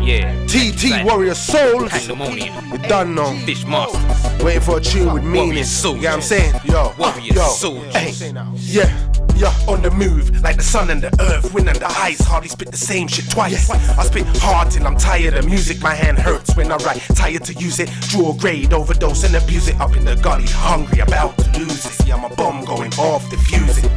Yeah. TT Warrior Souls. Pandemonium. You done know. Fish Masters. Waiting for a tune with meaning. Warrior Souls. You get what I'm saying? Yo. Warrior yo. Souls. Hey. Yeah. Yeah, on the move, like the sun and the earth, wind and the ice, hardly spit the same shit twice. I spit hard till I'm tired of music, my hand hurts when I write, tired to use it, draw a grade, overdose and abuse it, up in the gully, hungry, about to lose it, see I'm a bomb going off, diffuse it.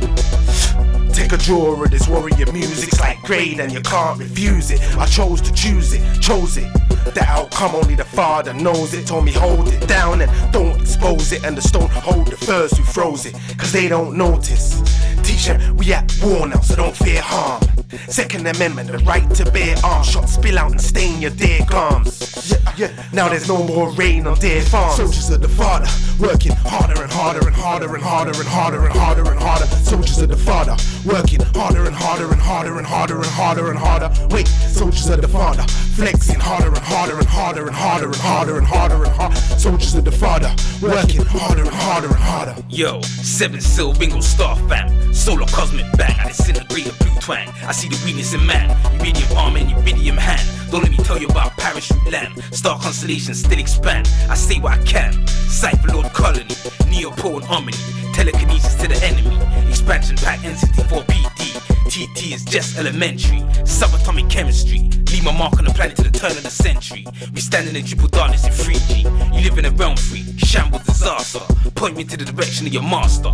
Take a draw of this warrior music's like grade and you can't refuse it. I chose to choose it, chose it. The outcome only the Father knows it. Told me hold it down and don't expose it, and the stone hold the first who froze it, cause they don't notice. Teach them we at war now, so don't fear harm. Second Amendment, the right to bear arms. Shots spill out and stain your dear gums. Yeah. Now there's no more rain on dear farms. Soldiers of the Father, working harder and harder and harder and harder and harder and harder and harder. Soldiers of the Father, working harder and harder and harder and harder and harder and harder. Wait, soldiers of the Father, flexing harder and harder and harder and harder and harder and harder and harder. Soldiers of the Father, working harder and harder and harder. Yo, 7 Sil Bingo Star fam, solar cosmic bang, I disintegrate a blue twang. I see the weakness in man, uridium arm and uridium hand. Don't let me tell you about parachute land, star constellations still expand. I say what I can, Cypher Lord Colony, Neopole and Omni, telekinesis to the enemy, expansion pack NCT4 PD. TT is just elementary, subatomic chemistry. Leave my mark on the planet to the turn of the century. We stand in the triple darkness in 3G. You live in a realm free, shambles disaster. Point me to the direction of your master.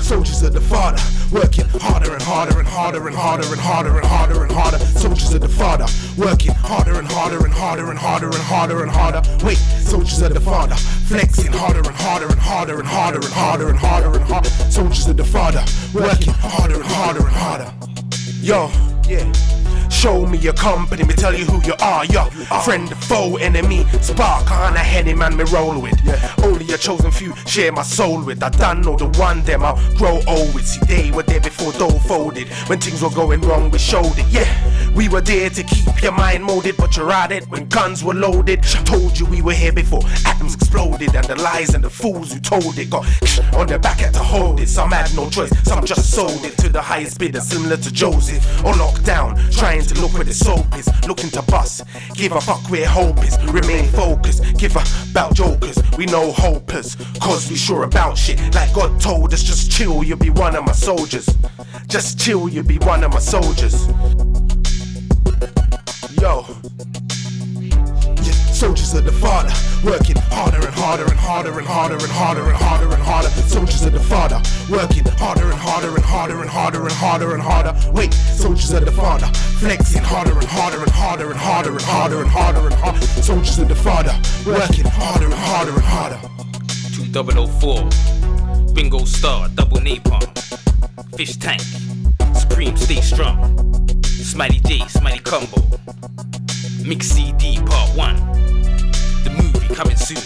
Soldiers of the Father, working harder and harder and harder and harder and harder and harder and harder. Soldiers of the Father, working harder and harder and harder and harder and harder and harder. Wait, soldiers of the Father, flexing harder and harder and harder and harder and harder and harder and harder. Soldiers of the Father, working harder and harder and harder. Yo, yeah. Show me your company, me tell you who you are, yo. Friend, foe, enemy, spark on a henny man me roll with. Only a chosen few share my soul with. I done know the one them I'll grow old with. See, they were there before dough folded. When things were going wrong, we showed it, yeah. We were there to keep your mind molded, but you're at it when guns were loaded. Told you we were here before atoms exploded, and the lies and the fools who told it got on their back had to hold it. Some had no choice, some just sold it to the highest bidder, similar to Joseph. On lockdown, trying to look where the soap is, looking to bust. Give a fuck where hope is, remain focused. Give a about jokers, we know hopers, cause we sure about shit. Like God told us, just chill, you'll be one of my soldiers. Just chill, you'll be one of my soldiers. Yo. Soldiers of the Father, working harder and harder and harder and harder and harder and harder and harder. Soldiers of the Father, working harder and harder and harder and harder and harder and harder. Wait, soldiers of the Father, flexing harder and harder and harder and harder and harder and harder and harder. Soldiers of the Father, working harder and harder and harder. 2004, Bingo Star, double napalm, Fish Tank, Supreme, stay strong. Smiley J, Smiley Combo, Mix CD Part 1. The movie coming soon.